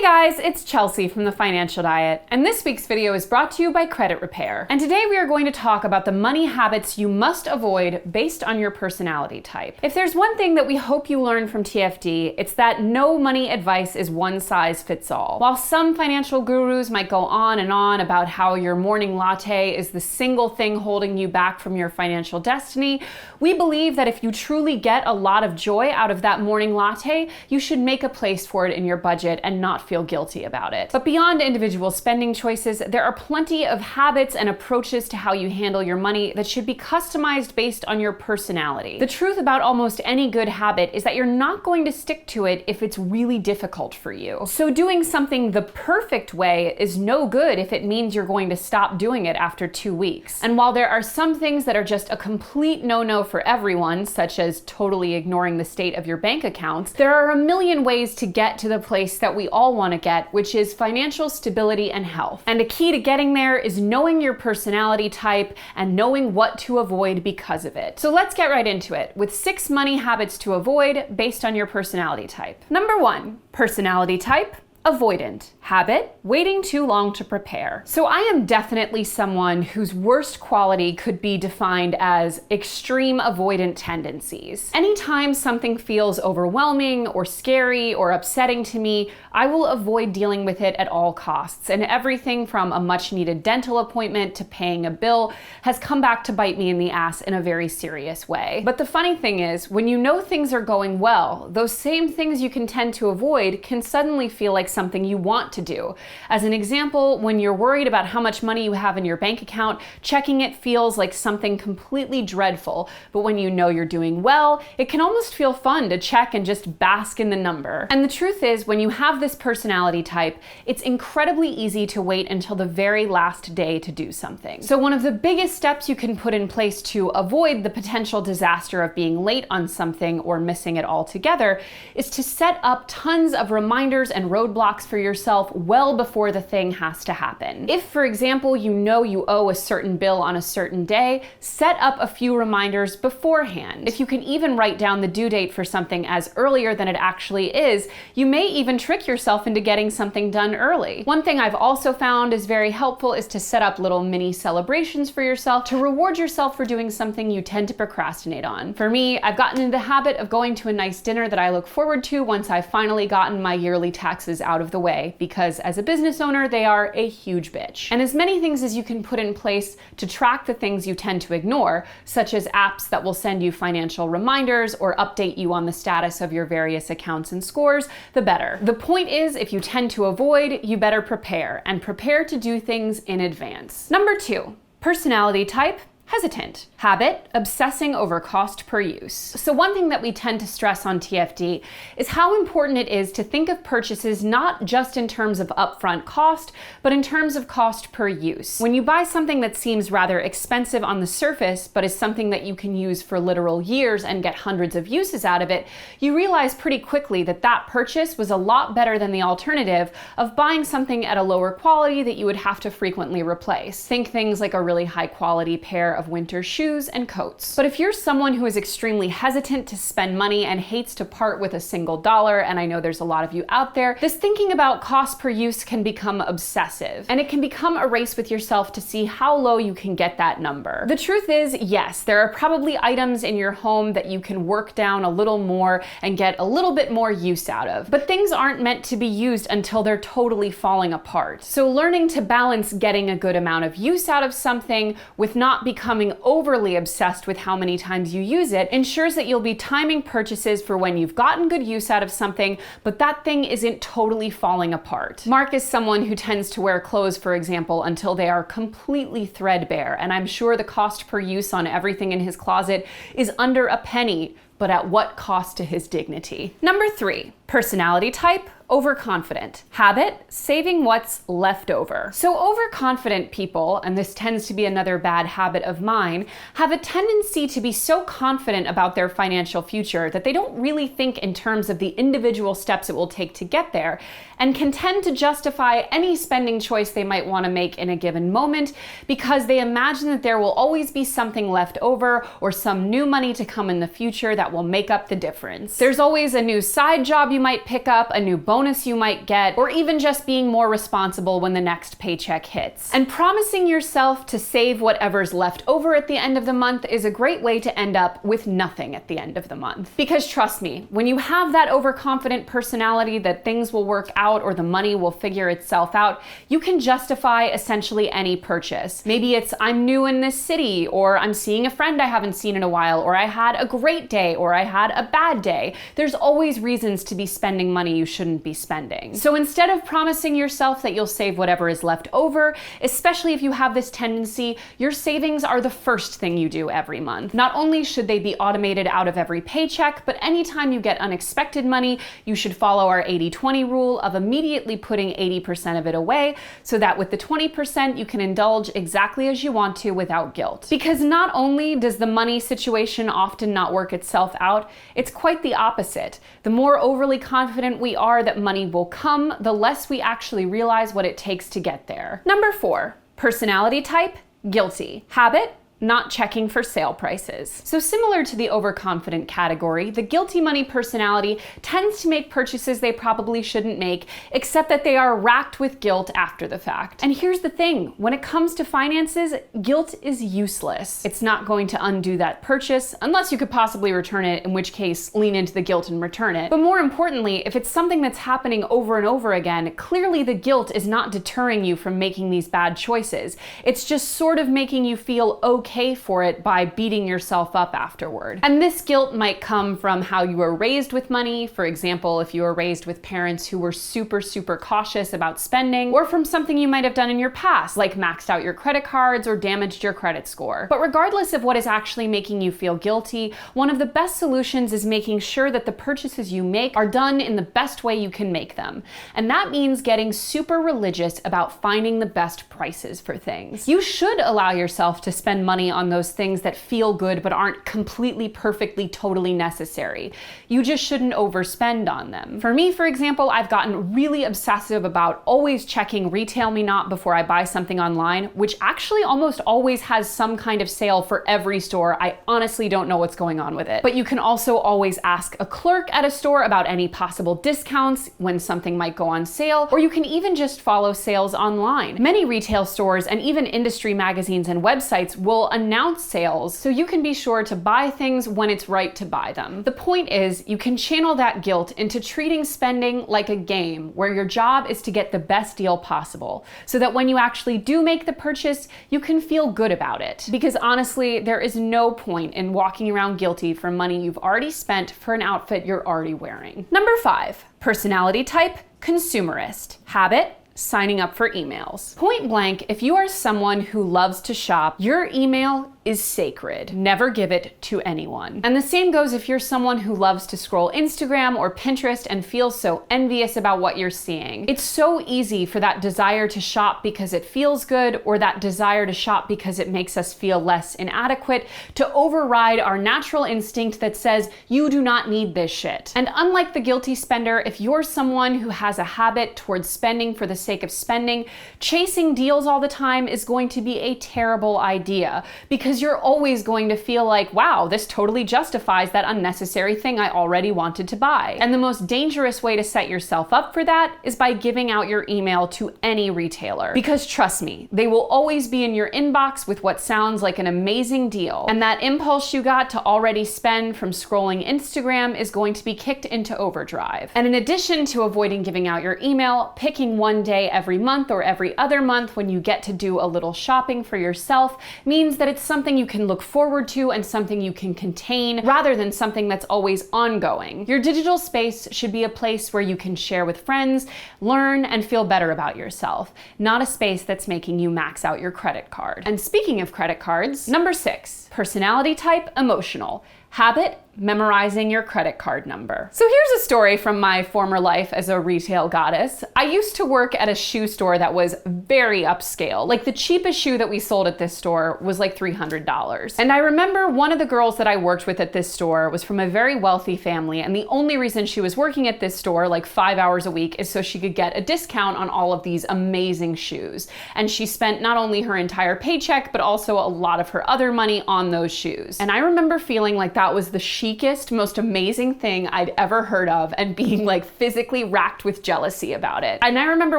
Hey guys, it's Chelsea from The Financial Diet, and this week's video is brought to you by Credit Repair. And today we are going to talk about the money habits you must avoid based on your personality type. If there's one thing that we hope you learn from TFD, it's that no money advice is one size fits all. While some financial gurus might go on and on about how your morning latte is the single thing holding you back from your financial destiny, we believe that if you truly get a lot of joy out of that morning latte, you should make a place for it in your budget and not feel guilty about it. But beyond individual spending choices, there are plenty of habits and approaches to how you handle your money that should be customized based on your personality. The truth about almost any good habit is that you're not going to stick to it if it's really difficult for you. So doing something the perfect way is no good if it means you're going to stop doing it after 2 weeks. And while there are some things that are just a complete no-no for everyone, such as totally ignoring the state of your bank accounts, there are a million ways to get to the place that we all want to get, which is financial stability and health. And a key to getting there is knowing your personality type and knowing what to avoid because of it. So let's get right into it with 6 money habits to avoid based on your personality type. Number 1, personality type, avoidant. Habit, waiting too long to prepare. So I am definitely someone whose worst quality could be defined as extreme avoidant tendencies. Anytime something feels overwhelming or scary or upsetting to me, I will avoid dealing with it at all costs. And everything from a much needed dental appointment to paying a bill has come back to bite me in the ass in a very serious way. But the funny thing is, when you know things are going well, those same things you can tend to avoid can suddenly feel like something you want to do. As an example, when you're worried about how much money you have in your bank account, checking it feels like something completely dreadful. But when you know you're doing well, it can almost feel fun to check and just bask in the number. And the truth is, when you have this personality type, it's incredibly easy to wait until the very last day to do something. So one of the biggest steps you can put in place to avoid the potential disaster of being late on something or missing it altogether is to set up tons of reminders and roadblocks for yourself well before the thing has to happen. If, for example, you know you owe a certain bill on a certain day, set up a few reminders beforehand. If you can even write down the due date for something as earlier than it actually is, you may even trick yourself into getting something done early. One thing I've also found is very helpful is to set up little mini celebrations for yourself to reward yourself for doing something you tend to procrastinate on. For me, I've gotten into the habit of going to a nice dinner that I look forward to once I've finally gotten my yearly taxes out of the way, because as a business owner, they are a huge bitch. And as many things as you can put in place to track the things you tend to ignore, such as apps that will send you financial reminders or update you on the status of your various accounts and scores, the better. The point is, if you tend to avoid, you better prepare, and prepare to do things in advance. Number 2, personality type, hesitant. Habit, obsessing over cost per use. So one thing that we tend to stress on TFD is how important it is to think of purchases not just in terms of upfront cost, but in terms of cost per use. When you buy something that seems rather expensive on the surface, but is something that you can use for literal years and get hundreds of uses out of it, you realize pretty quickly that that purchase was a lot better than the alternative of buying something at a lower quality that you would have to frequently replace. Think things like a really high quality pair of winter shoes and coats. But if you're someone who is extremely hesitant to spend money and hates to part with a single dollar, and I know there's a lot of you out there, this thinking about cost per use can become obsessive, and it can become a race with yourself to see how low you can get that number. The truth is, yes, there are probably items in your home that you can work down a little more and get a little bit more use out of, but things aren't meant to be used until they're totally falling apart. So learning to balance getting a good amount of use out of something with not becoming overly obsessed with how many times you use it ensures that you'll be timing purchases for when you've gotten good use out of something, but that thing isn't totally falling apart. Mark is someone who tends to wear clothes, for example, until they are completely threadbare, and I'm sure the cost per use on everything in his closet is under a penny, but at what cost to his dignity? Number 3, personality type, overconfident. Habit, saving what's left over. So overconfident people, and this tends to be another bad habit of mine, have a tendency to be so confident about their financial future that they don't really think in terms of the individual steps it will take to get there, and can tend to justify any spending choice they might want to make in a given moment because they imagine that there will always be something left over or some new money to come in the future that will make up the difference. There's always a new side job you you might pick up, a new bonus you might get, or even just being more responsible when the next paycheck hits. And promising yourself to save whatever's left over at the end of the month is a great way to end up with nothing at the end of the month. Because trust me, when you have that overconfident personality that things will work out or the money will figure itself out, you can justify essentially any purchase. Maybe it's I'm new in this city, or I'm seeing a friend I haven't seen in a while, or I had a great day, or I had a bad day. There's always reasons to be spending money you shouldn't be spending. So instead of promising yourself that you'll save whatever is left over, especially if you have this tendency, your savings are the first thing you do every month. Not only should they be automated out of every paycheck, but anytime you get unexpected money, you should follow our 80-20 rule of immediately putting 80% of it away, so that with the 20% you can indulge exactly as you want to without guilt. Because not only does the money situation often not work itself out, it's quite the opposite. The more overly confident we are that money will come, the less we actually realize what it takes to get there. Number 4, personality type, guilty. Habit, not checking for sale prices. So similar to the overconfident category, the guilty money personality tends to make purchases they probably shouldn't make, except that they are racked with guilt after the fact. And here's the thing, when it comes to finances, guilt is useless. It's not going to undo that purchase, unless you could possibly return it, in which case lean into the guilt and return it. But more importantly, if it's something that's happening over and over again, clearly the guilt is not deterring you from making these bad choices. It's just sort of making you feel okay for it by beating yourself up afterward. And this guilt might come from how you were raised with money. For example, if you were raised with parents who were super cautious about spending, or from something you might have done in your past, like maxed out your credit cards or damaged your credit score. But regardless of what is actually making you feel guilty, one of the best solutions is making sure that the purchases you make are done in the best way you can make them. And that means getting super religious about finding the best prices for things. You should allow yourself to spend money on those things that feel good but aren't completely, perfectly, totally necessary. You just shouldn't overspend on them. For me, for example, I've gotten really obsessive about always checking Retail Me Not before I buy something online, which actually almost always has some kind of sale for every store. I honestly don't know what's going on with it. But you can also always ask a clerk at a store about any possible discounts when something might go on sale, or you can even just follow sales online. Many retail stores and even industry magazines and websites will announce sales, so you can be sure to buy things when it's right to buy them. The point is, you can channel that guilt into treating spending like a game where your job is to get the best deal possible, so that when you actually do make the purchase, you can feel good about it. Because honestly, there is no point in walking around guilty for money you've already spent for an outfit you're already wearing. Number 5, personality type, consumerist. Habit, signing up for emails. Point blank, if you are someone who loves to shop, your email is sacred. Never give it to anyone. And the same goes if you're someone who loves to scroll Instagram or Pinterest and feels so envious about what you're seeing. It's so easy for that desire to shop because it feels good, or that desire to shop because it makes us feel less inadequate, to override our natural instinct that says, you do not need this shit. And unlike the guilty spender, if you're someone who has a habit towards spending for the sake of spending, chasing deals all the time is going to be a terrible idea, because you're always going to feel like, wow, this totally justifies that unnecessary thing I already wanted to buy. And the most dangerous way to set yourself up for that is by giving out your email to any retailer. Because trust me, they will always be in your inbox with what sounds like an amazing deal. And that impulse you got to already spend from scrolling Instagram is going to be kicked into overdrive. And in addition to avoiding giving out your email, picking one day every month or every other month when you get to do a little shopping for yourself means that it's something you can look forward to and something you can contain, rather than something that's always ongoing. Your digital space should be a place where you can share with friends, learn, and feel better about yourself, not a space that's making you max out your credit card. And speaking of credit cards, number 6, personality type, emotional. Habit, memorizing your credit card number. So here's a story from my former life as a retail goddess. I used to work at a shoe store that was very upscale. Like, the cheapest shoe that we sold at this store was like $300. And I remember one of the girls that I worked with at this store was from a very wealthy family, and the only reason she was working at this store like 5 hours a week is so she could get a discount on all of these amazing shoes. And she spent not only her entire paycheck, but also a lot of her other money on those shoes. And I remember feeling like that was the chic peakest, most amazing thing I'd ever heard of, and being like physically racked with jealousy about it. And I remember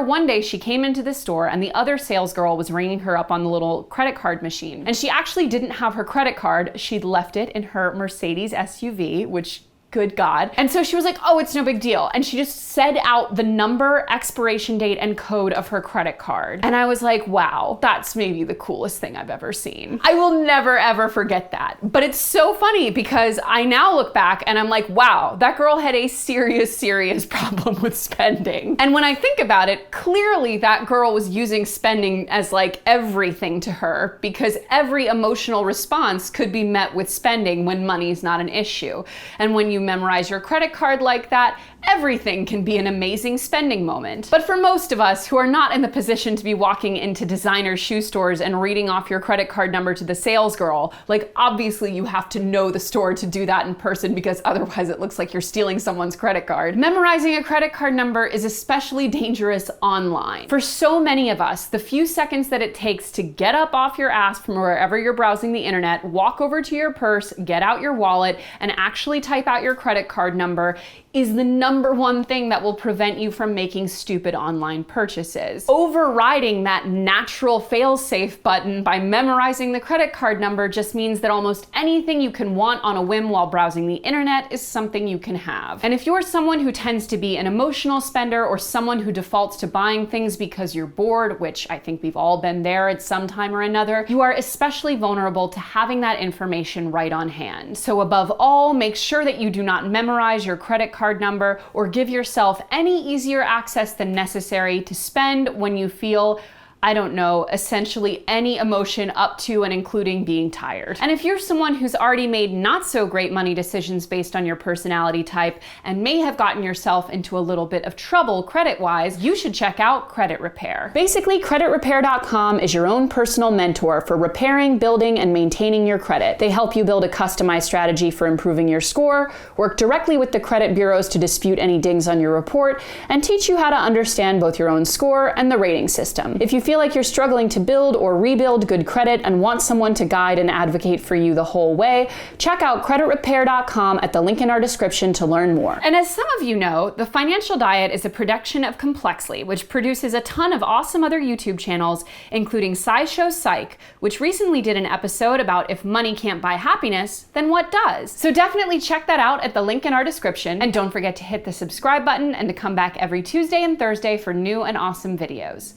one day she came into the store and the other sales girl was ringing her up on the little credit card machine. And she actually didn't have her credit card. She'd left it in her Mercedes SUV, which, good God. And so she was like, oh, it's no big deal. And she just said out the number, expiration date, and code of her credit card. And I was like, wow, that's maybe the coolest thing I've ever seen. I will never, ever forget that. But it's so funny because I now look back and I'm like, wow, that girl had a serious, serious problem with spending. And when I think about it, clearly that girl was using spending as like everything to her, because every emotional response could be met with spending when money's not an issue. And when you memorize your credit card like that, everything can be an amazing spending moment. But for most of us who are not in the position to be walking into designer shoe stores and reading off your credit card number to the sales girl, like obviously you have to know the store to do that in person, because otherwise it looks like you're stealing someone's credit card. Memorizing a credit card number is especially dangerous online. For so many of us, the few seconds that it takes to get up off your ass from wherever you're browsing the internet, walk over to your purse, get out your wallet, and actually type out your credit card number is the number one thing that will prevent you from making stupid online purchases. Overriding that natural fail-safe button by memorizing the credit card number just means that almost anything you can want on a whim while browsing the internet is something you can have. And if you're someone who tends to be an emotional spender or someone who defaults to buying things because you're bored, which I think we've all been there at some time or another, you are especially vulnerable to having that information right on hand. So above all, make sure that you do not memorize your credit card number or give yourself any easier access than necessary to spend when you feel, I don't know, essentially any emotion up to and including being tired. And if you're someone who's already made not so great money decisions based on your personality type and may have gotten yourself into a little bit of trouble credit-wise, you should check out Credit Repair. Basically, creditrepair.com is your own personal mentor for repairing, building, and maintaining your credit. They help you build a customized strategy for improving your score, work directly with the credit bureaus to dispute any dings on your report, and teach you how to understand both your own score and the rating system. If you feel like you're struggling to build or rebuild good credit and want someone to guide and advocate for you the whole way, check out creditrepair.com at the link in our description to learn more. And as some of you know, The Financial Diet is a production of Complexly, which produces a ton of awesome other YouTube channels, including SciShow Psych, which recently did an episode about if money can't buy happiness, then what does? So definitely check that out at the link in our description, and don't forget to hit the subscribe button and to come back every Tuesday and Thursday for new and awesome videos.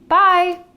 Bye!